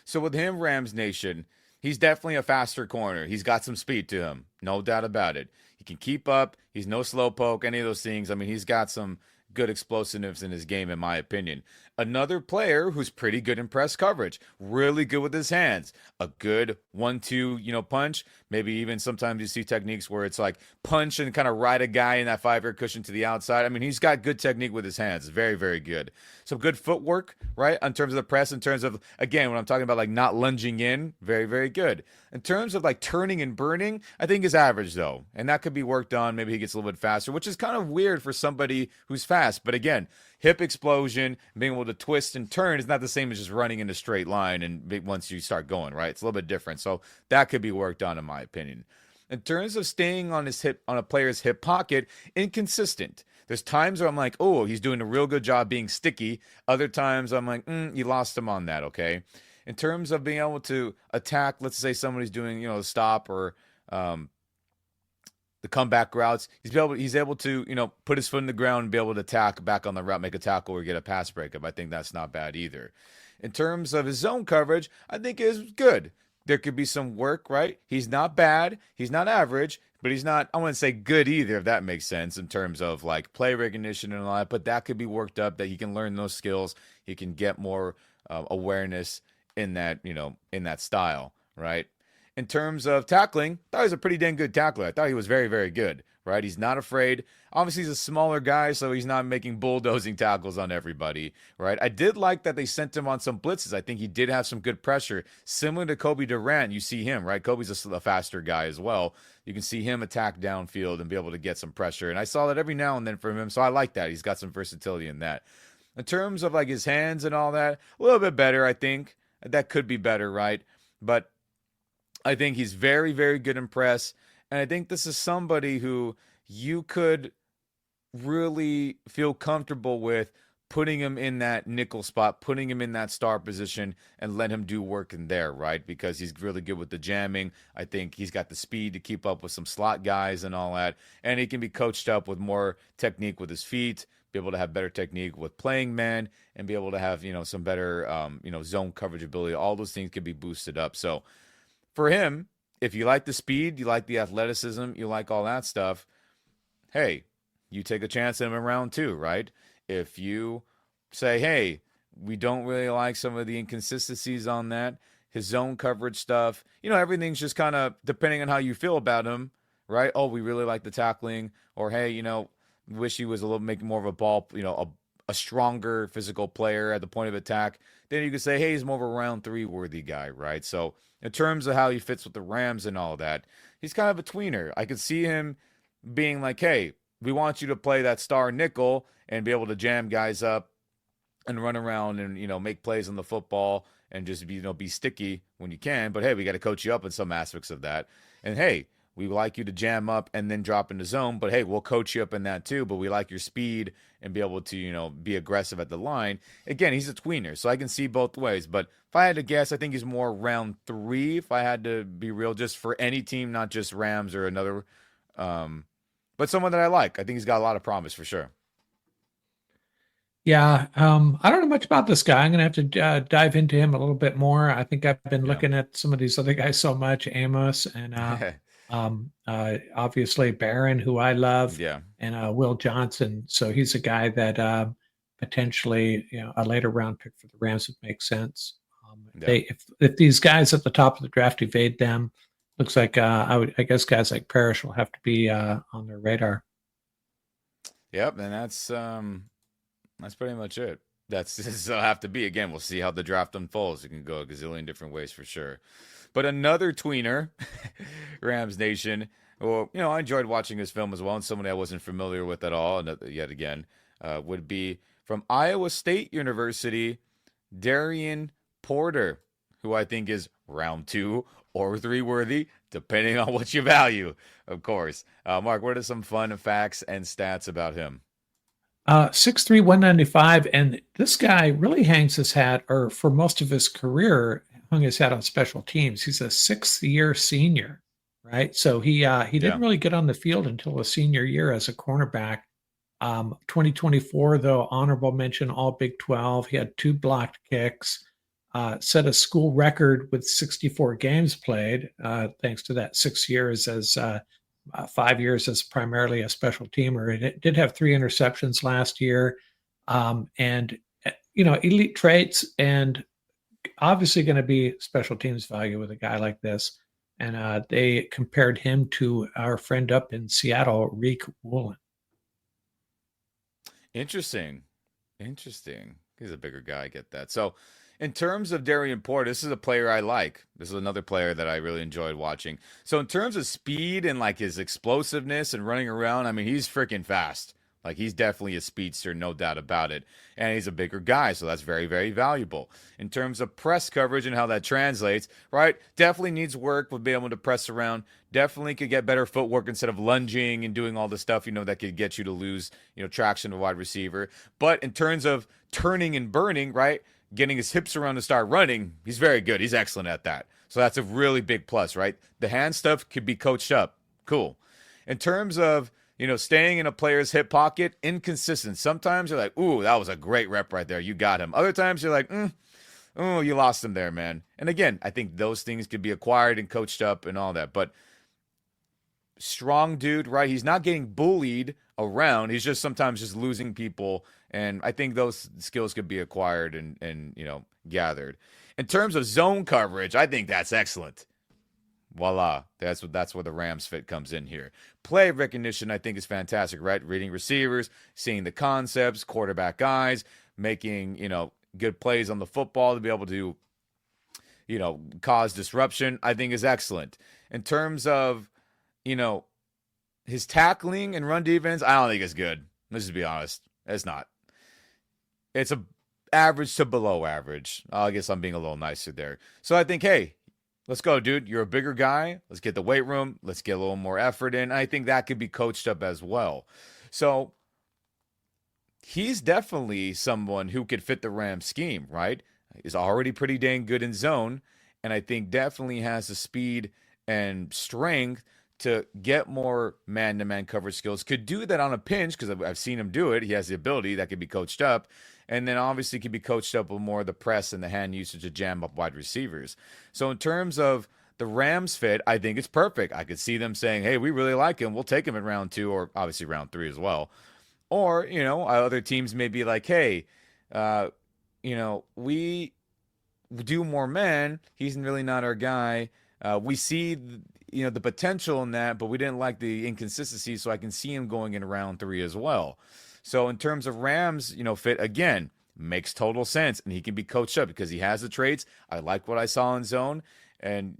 So with him, Rams Nation, he's definitely a faster corner. He's got some speed to him, no doubt about it. He can keep up. He's no slowpoke, any of those things. I mean, he's got some good explosiveness in his game, in my opinion. Another player who's pretty good in press coverage, really good with his hands, a good 1-2, punch. Maybe even sometimes you see techniques where it's like punch and kind of ride a guy in that 5-yard cushion to the outside. I mean, he's got good technique with his hands. Very, very good. Some good footwork, right? In terms of the press, in terms of, again, when I'm talking about like not lunging in, very, very good. In terms of like turning and burning, I think is average though. And that could be worked on. Maybe he gets a little bit faster, which is kind of weird for somebody who's fast. But again, hip explosion, being able to twist and turn is not the same as just running in a straight line and once you start going, right? It's a little bit different. So that could be worked on in my opinion. In terms of staying on his hip, on a player's hip pocket, inconsistent. There's times where I'm like, oh, he's doing a real good job being sticky. Other times I'm like, you lost him on that, okay? In terms of being able to attack, let's say somebody's doing, a stop or the comeback routes, he's able to, put his foot in the ground and be able to attack back on the route, make a tackle or get a pass breakup. I think that's not bad either. In terms of his zone coverage, I think is good. There could be some work, right? He's not bad. He's not average, but he's not, I wouldn't say good either, if that makes sense in terms of like play recognition and all that, but that could be worked up, that he can learn those skills. He can get more awareness in that, in that style, right? In terms of tackling, I thought he was a pretty dang good tackler. I thought he was very, very good, right? He's not afraid. Obviously, he's a smaller guy, so he's not making bulldozing tackles on everybody, right? I did like that they sent him on some blitzes. I think he did have some good pressure. Similar to Kobe Durant, you see him, right? Kobe's a faster guy as well. You can see him attack downfield and be able to get some pressure. And I saw that every now and then from him, so I like that. He's got some versatility in that. In terms of like his hands and all that, a little bit better, I think. That could be better, right? But I think he's very, very good in press. And I think this is somebody who you could really feel comfortable with putting him in that nickel spot, putting him in that star position and let him do work in there, right? Because he's really good with the jamming. I think he's got the speed to keep up with some slot guys and all that. And he can be coached up with more technique with his feet, be able to have better technique with playing man, and be able to have, some better, zone coverage ability. All those things could be boosted up. So for him, if you like the speed, you like the athleticism, you like all that stuff, hey, you take a chance at him in round 2, right? If you say, hey, we don't really like some of the inconsistencies on that, his zone coverage stuff, everything's just kind of depending on how you feel about him, right? Oh, we really like the tackling, or hey, wish he was a little making more of a ball, a stronger physical player at the point of attack. Then you could say, hey, he's more of a round 3 worthy guy, right? So in terms of how he fits with the Rams and all that, he's kind of a tweener. I could see him being like, hey, we want you to play that star nickel and be able to jam guys up and run around and, make plays on the football and just be sticky when you can. But hey, we got to coach you up in some aspects of that. And hey, we like you to jam up and then drop into zone, but hey, we'll coach you up in that too. But we like your speed and be able to, be aggressive at the line. Again, he's a tweener, so I can see both ways. But if I had to guess, I think he's more round 3, if I had to be real, just for any team, not just Rams or another. But someone that I like. I think he's got a lot of promise for sure. Yeah, I don't know much about this guy. I'm going to have to dive into him a little bit more. I think I've been looking at some of these other guys so much, Amos and obviously Barron, who I love, and Will Johnson. So he's a guy that potentially, a later round pick for the Rams would make sense. If these guys at the top of the draft evade them, looks like I guess guys like Parrish will have to be on their radar. Yep, and that's pretty much it. That'll have to be. Again, we'll see how the draft unfolds. It can go a gazillion different ways for sure. But another tweener, Rams Nation. Well, I enjoyed watching his film as well, and somebody I wasn't familiar with at all, and yet again, would be from Iowa State University, Darian Porter, who I think is round 2 or 3 worthy, depending on what you value, of course. Mark, what are some fun facts and stats about him? 6'3", 195, and this guy really hangs his hat, or for most of his career, hung his hat on special teams. He's a 6th-year senior, right? So he didn't really get on the field until his senior year as a cornerback. 2024, though, honorable mention, all Big 12. He had 2 blocked kicks. set a school record with 64 games played, thanks to that 6 years as 5 years as primarily a special teamer. And it did have 3 interceptions last year. And, elite traits and obviously going to be special teams value with a guy like this. And they compared him to our friend up in Seattle, Reek Woolen. Interesting. He's a bigger guy, I get that. So, in terms of Darian Porter, this is a player I like. This is another player that I really enjoyed watching. So, in terms of speed and like his explosiveness and running around, I mean, he's freaking fast. Like, he's definitely a speedster, no doubt about it. And he's a bigger guy, so that's very, very valuable. In terms of press coverage and how that translates, right? Definitely needs work with being able to press around. Definitely could get better footwork instead of lunging and doing all the stuff, that could get you to lose, traction to wide receiver. But in terms of turning and burning, right? Getting his hips around to start running, he's very good. He's excellent at that. So that's a really big plus, right? The hand stuff could be coached up. Cool. In terms of, staying in a player's hip pocket, inconsistent. Sometimes you're like, ooh, that was a great rep right there. You got him. Other times you're like, oh, you lost him there, man. And again, I think those things could be acquired and coached up and all that. But strong dude, right? He's not getting bullied around. He's just sometimes just losing people. And I think those skills could be acquired and gathered. In terms of zone coverage, I think that's excellent. Voila. That's where the Rams fit comes in here. Play recognition, I think, is fantastic, right? Reading receivers, seeing the concepts, quarterback eyes, making, good plays on the football to be able to, cause disruption, I think is excellent. In terms of, his tackling and run defense, I don't think it's good. Let's just be honest. It's not. It's a average to below average. I guess I'm being a little nicer there. So I think, hey, let's go, dude. You're a bigger guy. Let's get the weight room. Let's get a little more effort in. I think that could be coached up as well. So he's definitely someone who could fit the Rams scheme, right? Is already pretty dang good in zone. And I think definitely has the speed and strength to get more man-to-man coverage skills. Could do that on a pinch because I've seen him do it. He has the ability that could be coached up. And then obviously could be coached up with more of the press and the hand usage to jam up wide receivers. So in terms of the Rams fit, I think it's perfect. I could see them saying, hey, we really like him. We'll take him in round 2 or obviously round 3 as well. Or, other teams may be like, hey, we do more men. He's really not our guy. We see, the potential in that, but we didn't like the inconsistency, so I can see him going in round 3 as well. So in terms of Rams, fit, again, makes total sense, and he can be coached up because he has the traits. I like what I saw in zone, and,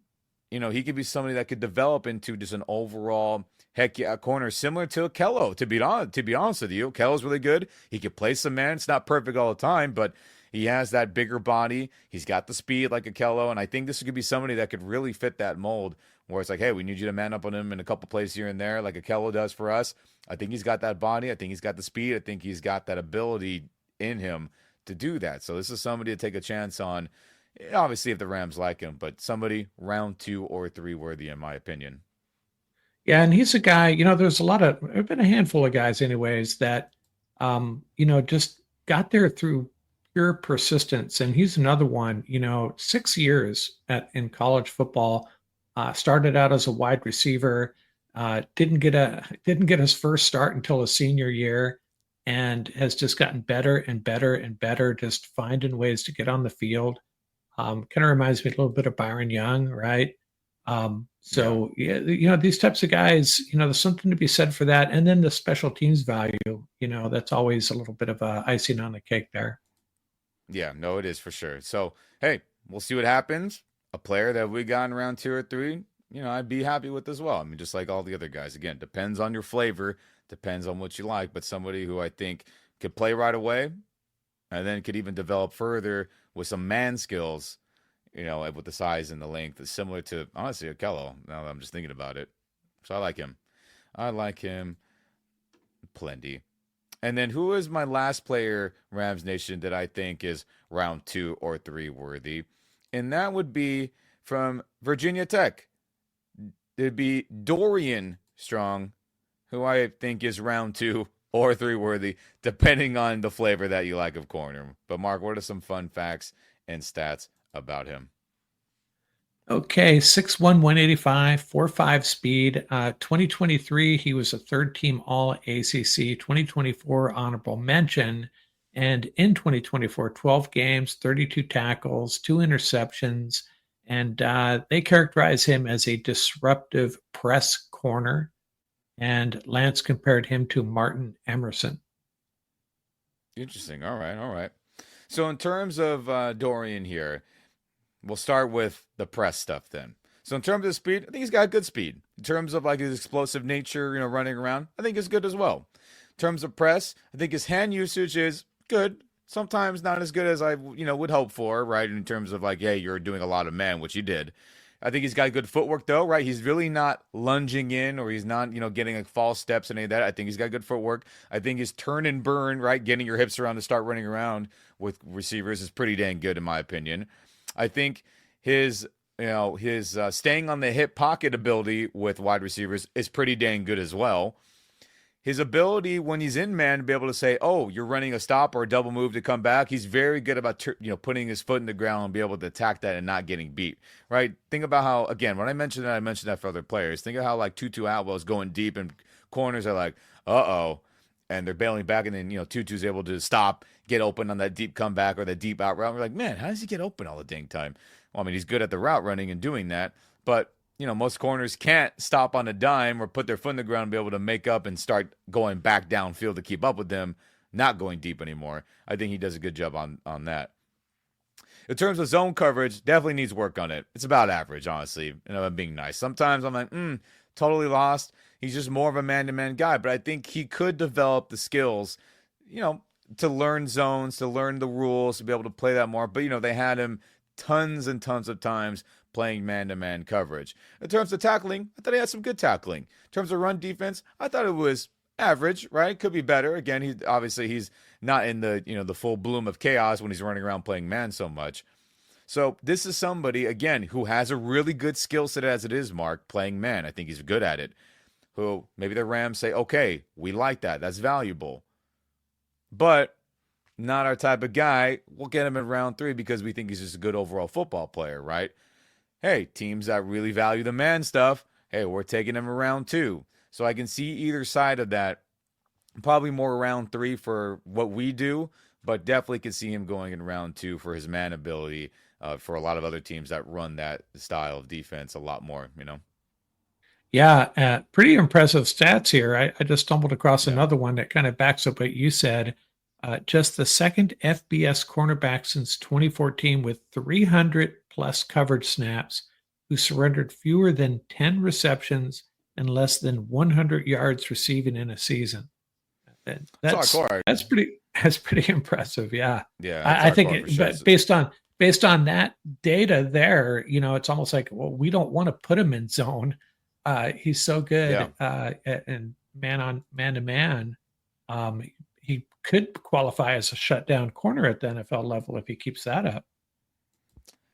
he could be somebody that could develop into just an overall heck yeah corner similar to Kello, to be honest with you. Kello's really good. He could play some man. It's not perfect all the time, but he has that bigger body. He's got the speed like a Kello, and I think this could be somebody that could really fit that mold where it's like, hey, we need you to man up on him in a couple plays here and there like a Kello does for us. I think he's got that body. I think he's got the speed. I think he's got that ability in him to do that. So this is somebody to take a chance on, obviously if the Rams like him, but somebody round 2 or 3 worthy in my opinion. Yeah, and he's a guy, there's been a handful of guys anyways that, just got there through pure persistence. And he's another one, 6 years in college football, started out as a wide receiver, didn't get his first start until his senior year, and has just gotten better and better and better, just finding ways to get on the field. Kind of reminds me a little bit of Byron Young, right? These types of guys, there's something to be said for that. And then the special teams value, that's always a little bit of a icing on the cake there. Yeah, no, it is for sure. So, hey, we'll see what happens. A player that we got in round 2 or 3, I'd be happy with as well. I mean, just like all the other guys. Again, depends on your flavor, depends on what you like, but somebody who I think could play right away and then could even develop further with some man skills, with the size and the length is similar to, honestly, a Kello, now that I'm just thinking about it. So I like him. Plenty. And then who is my last player, Rams Nation, that I think is round 2 or 3 worthy? And that would be from Virginia Tech. It'd be Dorian Strong, who I think is round 2 or 3 worthy, depending on the flavor that you like of corner. But Mark, what are some fun facts and stats about him. Okay, 6'1", 185, 4.5 speed. 2023, he was a third-team All-ACC. 2024, honorable mention. And in 2024, 12 games, 32 tackles, 2 interceptions. And they characterize him as a disruptive press corner. And Lance compared him to Martin Emerson. Interesting. All right. All right. So in terms of Dorian here, we'll start with the press stuff then. So in terms of speed, I think he's got good speed. In terms of like his explosive nature, running around, I think it's good as well. In terms of press, I think his hand usage is good. Sometimes not as good as I, would hope for, right? In terms of like, hey, you're doing a lot of man, which he did. I think he's got good footwork though, right? He's really not lunging in or he's not, getting like false steps and any of that. I think he's got good footwork. I think his turn and burn, right? Getting your hips around to start running around with receivers is pretty dang good in my opinion. I think his staying on the hip pocket ability with wide receivers is pretty dang good as well. His ability when he's in man to be able to say, oh, you're running a stop or a double move to come back. He's very good about, putting his foot in the ground and be able to attack that and not getting beat, right? Think about how, again, when I mentioned that for other players. Think of how like Tutu Atwell's going deep and corners are like, uh-oh, and they're bailing back and then, Tutu's able to stop, get open on that deep comeback or that deep out route. We're like, man, how does he get open all the dang time? Well, I mean, he's good at the route running and doing that, but most corners can't stop on a dime or put their foot in the ground and be able to make up and start going back downfield to keep up with them, not going deep anymore. I think he does a good job on that. In terms of zone coverage, definitely needs work on it. It's about average, honestly, I'm being nice. Sometimes I'm like, totally lost. He's just more of a man-to-man guy, but I think he could develop the skills, to learn zones, to learn the rules, to be able to play that more. But, they had him tons and tons of times playing man-to-man coverage. In terms of tackling, I thought he had some good tackling. In terms of run defense, I thought it was average, right? Could be better. Again, he's not in the, the full bloom of chaos when he's running around playing man so much. So this is somebody, again, who has a really good skill set as it is, Mark, playing man. I think he's good at it. Who maybe the Rams say, okay, we like that. That's valuable. But not our type of guy. We'll get him in round 3 because we think he's just a good overall football player, right? Hey, teams that really value the man stuff, hey, we're taking him in round 2. So I can see either side of that. Probably more round 3 for what we do, but definitely can see him going in round 2 for his man ability for a lot of other teams that run that style of defense a lot more, Yeah, pretty impressive stats here. I just stumbled across another one that kind of backs up what you said. Just the second FBS cornerback since 2014 with 300 plus coverage snaps who surrendered fewer than 10 receptions and less than 100 yards receiving in a season. That's pretty impressive. Yeah. Yeah. I think but based on that data there, it's almost like, well, we don't want to put him in zone. He's so good and man to man. He could qualify as a shutdown corner at the NFL level if he keeps that up.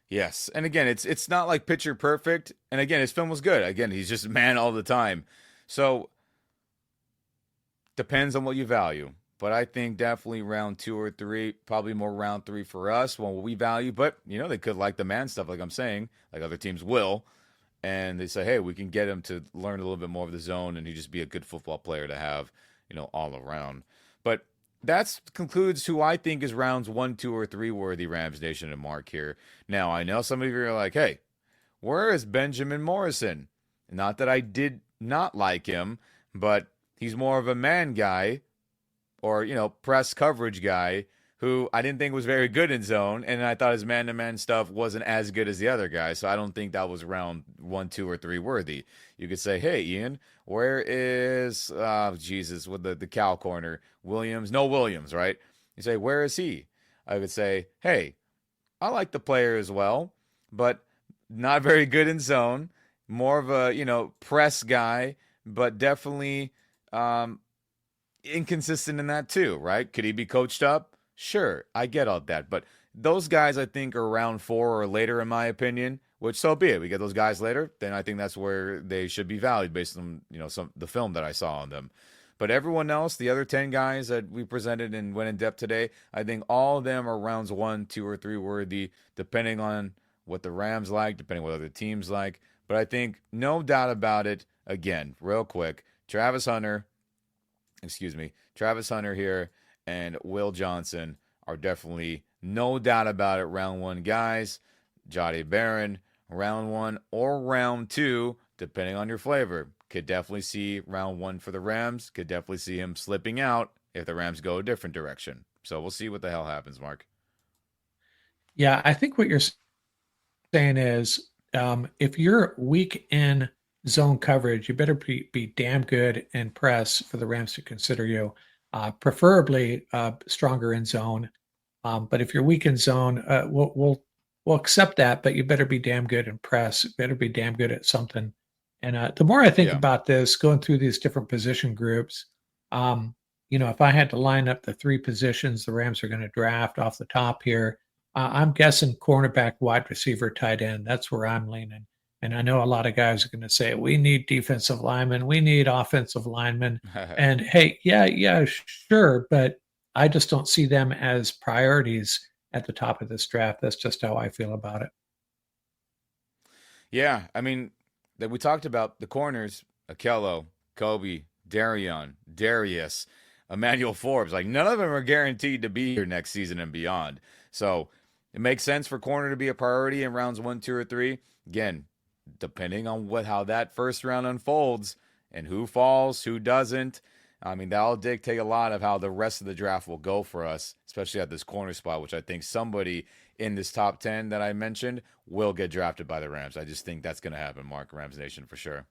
Yes. And again, it's not like picture perfect. And again, his film was good. Again, he's just man all the time. So depends on what you value. But I think definitely round 2 or 3, probably more round 3 for us, what we value. But, they could like the man stuff, like I'm saying, like other teams will. And they say, hey, we can get him to learn a little bit more of the zone and he just be a good football player to have, all around. But that concludes who I think is rounds 1, 2, or 3 worthy, Rams Nation and Mark here. Now, I know some of you are like, hey, where is Benjamin Morrison? Not that I did not like him, but he's more of a man guy or, press coverage guy who I didn't think was very good in zone, and I thought his man-to-man stuff wasn't as good as the other guys, so I don't think that was round 1, 2, or 3 worthy. You could say, hey, Ian, where is, with the cow corner, Williams? No Williams, right? You say, where is he? I would say, hey, I like the player as well, but not very good in zone, more of a, press guy, but definitely inconsistent in that too, right? Could he be coached up? Sure, I get all that, but those guys I think are round 4 or later in my opinion, which so be it. We get those guys later, then I think that's where they should be valued based on, the film that I saw on them. But everyone else, the other 10 guys that we presented and went in depth today, I think all of them are rounds 1, 2, or 3 worthy, depending on what the Rams like, depending on what other teams like. But I think no doubt about it, again, real quick, Travis Hunter here and Will Johnson are definitely, no doubt about it, round 1 guys. Jahdae Barron, round 1 or round 2, depending on your flavor. Could definitely see round 1 for the Rams. Could definitely see him slipping out if the Rams go a different direction. So we'll see what the hell happens, Mark. Yeah, I think what you're saying is if you're weak in zone coverage, you better be damn good in press for the Rams to consider you, preferably stronger in zone. But if you're weak in zone, we'll accept that. But you better be damn good in press. You better be damn good at something. And the more I think about this, going through these different position groups, if I had to line up the 3 positions the Rams are going to draft off the top here, I'm guessing cornerback, wide receiver, tight end. That's where I'm leaning. And I know a lot of guys are going to say, we need defensive linemen, we need offensive linemen. And hey, yeah, sure. But I just don't see them as priorities at the top of this draft. That's just how I feel about it. Yeah, I mean, that we talked about the corners, Akello, Kobe, Darius, Emmanuel Forbes. Like, none of them are guaranteed to be here next season and beyond. So it makes sense for corner to be a priority in rounds 1, 2, or 3. Again, depending on how that first round unfolds and who falls, who doesn't. I mean, that'll dictate a lot of how the rest of the draft will go for us, especially at this corner spot, which I think somebody in this top 10 that I mentioned will get drafted by the Rams. I just think that's going to happen, Mark, Rams Nation, for sure.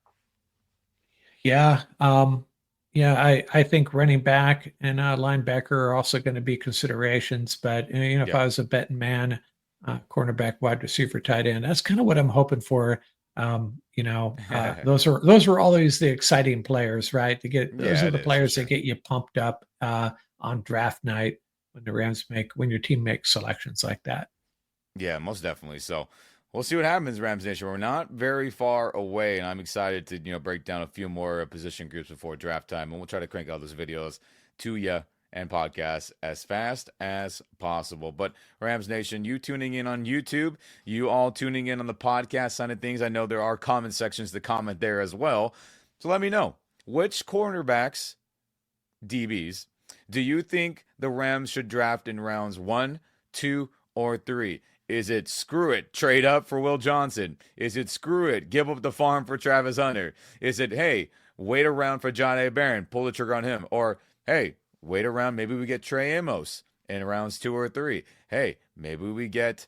Yeah. I think running back and linebacker are also going to be considerations. But, if I was a betting man, cornerback, wide receiver, tight end, that's kind of what I'm hoping for. Those are always the exciting players, right? Those are the players that get you pumped up on draft night when your team makes selections like that. Yeah, most definitely. So we'll see what happens, Rams Nation. We're not very far away, and I'm excited to break down a few more position groups before draft time, and we'll try to crank out those videos to you and podcasts as fast as possible. But Rams Nation, you tuning in on YouTube, you all tuning in on the podcast side of things, I know there are comment sections to comment there as well. So let me know, which cornerbacks, DBs, do you think the Rams should draft in rounds 1, 2, or 3? Is it screw it, trade up for Will Johnson? Is it screw it, give up the farm for Travis Hunter? Is it, hey, wait around for Jahdae Barron, pull the trigger on him? Or, hey, wait around, maybe we get Trey Amos in rounds 2 or 3. Hey, maybe we get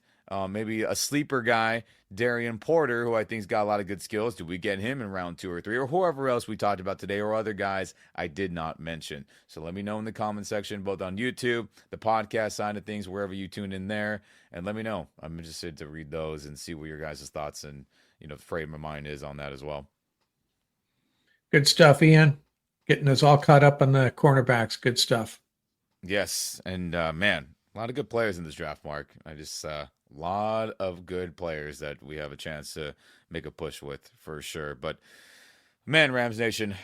maybe a sleeper guy, Darian Porter, who I think's got a lot of good skills. Do we get him in round 2 or 3? Or whoever else we talked about today, or other guys I did not mention. So let me know in the comment section, both on YouTube, the podcast side of things, wherever you tune in there, and let me know. I'm interested to read those and see what your guys' thoughts and frame of mind is on that as well. Good stuff, Ian. Getting us all caught up on the cornerbacks. Good stuff. Yes, and man, a lot of good players in this draft, Mark. A lot of good players that we have a chance to make a push with for sure. But man, Rams Nation,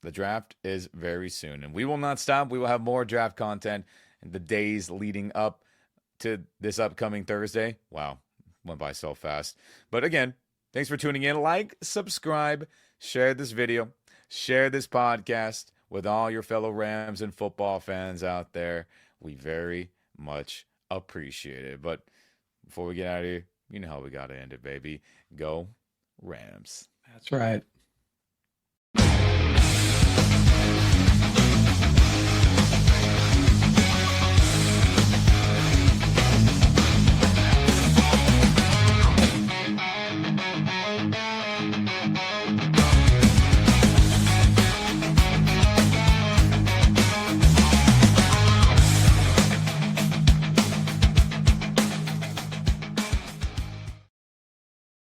the draft is very soon, and we will not stop. We will have more draft content in the days leading up to this upcoming Thursday. Wow, went by so fast. But again, thanks for tuning in. Like, subscribe, share this video, share this podcast with all your fellow Rams and football fans out there. We very much appreciate it. But before we get out of here, you know how we got to end it, baby. Go Rams. That's right.